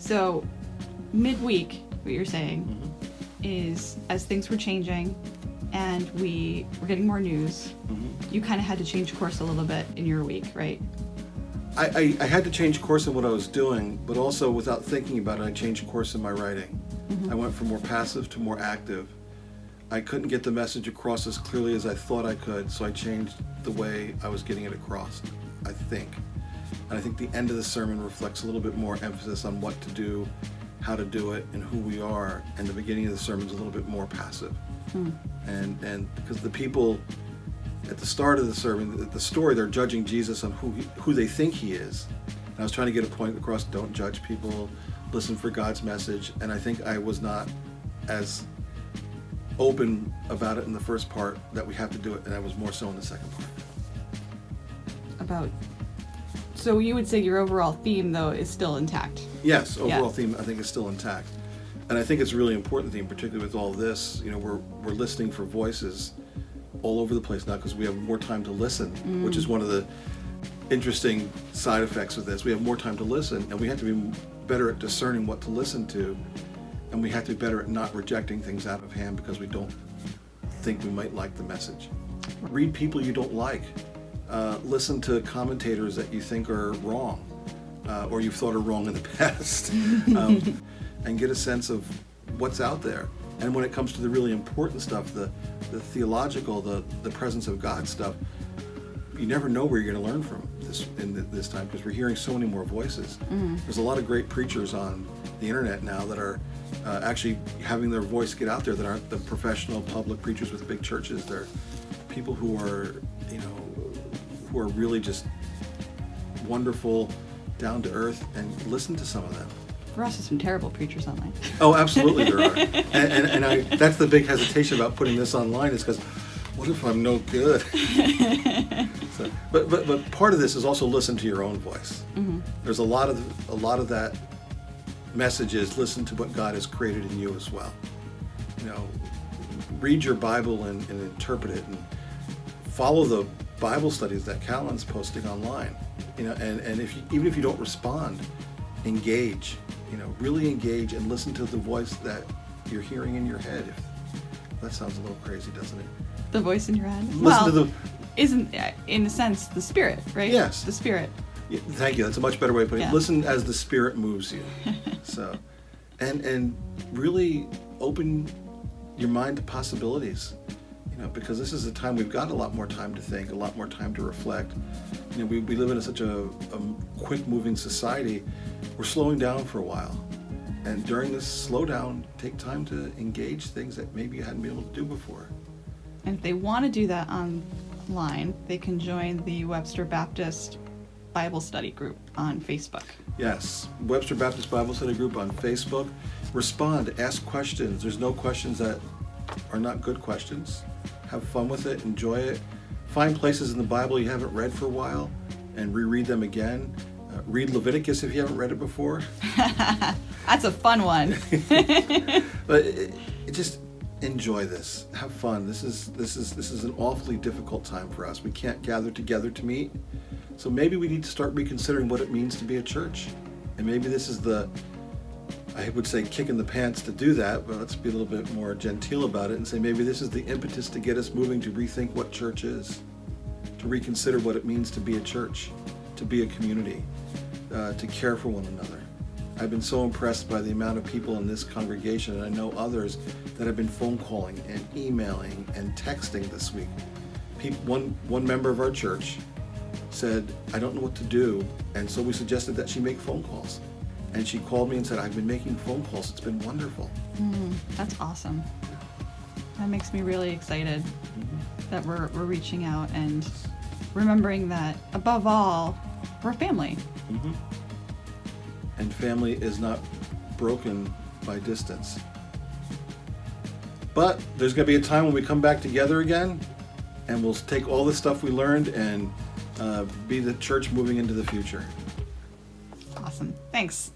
So midweek, what you're saying Mm-hmm. is as things were changing and we were getting more news, Mm-hmm. you kind of had to change course a little bit in your week, right? I had to change course in what I was doing, but also without thinking about it, I changed course in my writing. Mm-hmm. I went from more passive to more active. I couldn't get the message across as clearly as I thought I could, so I changed the way I was getting it across, I think. And I think the end of the sermon reflects a little bit more emphasis on what to do, how to do it, and who we are. And the beginning of the sermon is a little bit more passive. And because the people at the start of the sermon, the story, they're judging Jesus on who they think he is. And I was trying to get a point across: don't judge people, listen for God's message. And I think I was not as open about it in the first part that we have to do it, and I was more so in the second part. So you would say your overall theme, though, is still intact? Yes, overall theme I think is still intact. And I think it's a really important theme, particularly with all this. You know, we're listening for voices all over the place now because we have more time to listen, which is one of the interesting side effects of this. We have more time to listen, and we have to be better at discerning what to listen to, and we have to be better at not rejecting things out of hand because we don't think we might like the message. Read people you don't like. Listen to commentators that you think are wrong, or you've thought are wrong in the past, and get a sense of what's out there. And when it comes to the really important stuff, the theological, the presence of God stuff, you never know where you're going to learn from this time, because we're hearing so many more voices. There's a lot of great preachers on the internet now that are actually having their voice get out there, that aren't the professional public preachers with big churches. They're people who are, who are really just wonderful, down to earth, and listen to some of them. There are also some terrible preachers online. Oh, absolutely there are. And that's the big hesitation about putting this online, is because what if I'm no good? So, but part of this is also listen to your own voice. There's a lot of that message is listen to what God has created in you as well. Read your Bible and interpret it, and follow the Bible studies that Calin's posting online. And even if you don't respond, engage. Really engage and listen to the voice that you're hearing in your head. That sounds a little crazy, doesn't it? The voice in your head? Isn't, in a sense, the Spirit, right? Yes. The Spirit. Yeah, thank you. That's a much better way of putting it. Yeah. Listen as the Spirit moves you. So, and really open your mind to possibilities. Because this is a time we've got a lot more time to think, a lot more time to reflect. We live in such a quick-moving society. We're slowing down for a while. And during this slowdown, take time to engage things that maybe you hadn't been able to do before. And if they want to do that online, they can join the Webster Baptist Bible Study Group on Facebook. Yes, Webster Baptist Bible Study Group on Facebook. Respond, ask questions. There's no questions that are not good questions. Have fun with it, enjoy it. Find places in the Bible you haven't read for a while and reread them again. Read Leviticus if you haven't read it before. That's a fun one. But just enjoy this. Have fun. This is an awfully difficult time for us. We can't gather together to meet. So maybe we need to start reconsidering what it means to be a church. And maybe this is I would say kick in the pants to do that, but let's be a little bit more genteel about it and say maybe this is the impetus to get us moving to rethink what church is, to reconsider what it means to be a church, to be a community, to care for one another. I've been so impressed by the amount of people in this congregation, and I know others that have been phone calling and emailing and texting this week. One member of our church said, I don't know what to do, and so we suggested that she make phone calls. And she called me and said, I've been making phone calls. It's been wonderful. That's awesome. That makes me really excited that we're reaching out and remembering that, above all, we're a family. And family is not broken by distance. But there's going to be a time when we come back together again, and we'll take all the stuff we learned and be the church moving into the future. Awesome. Thanks.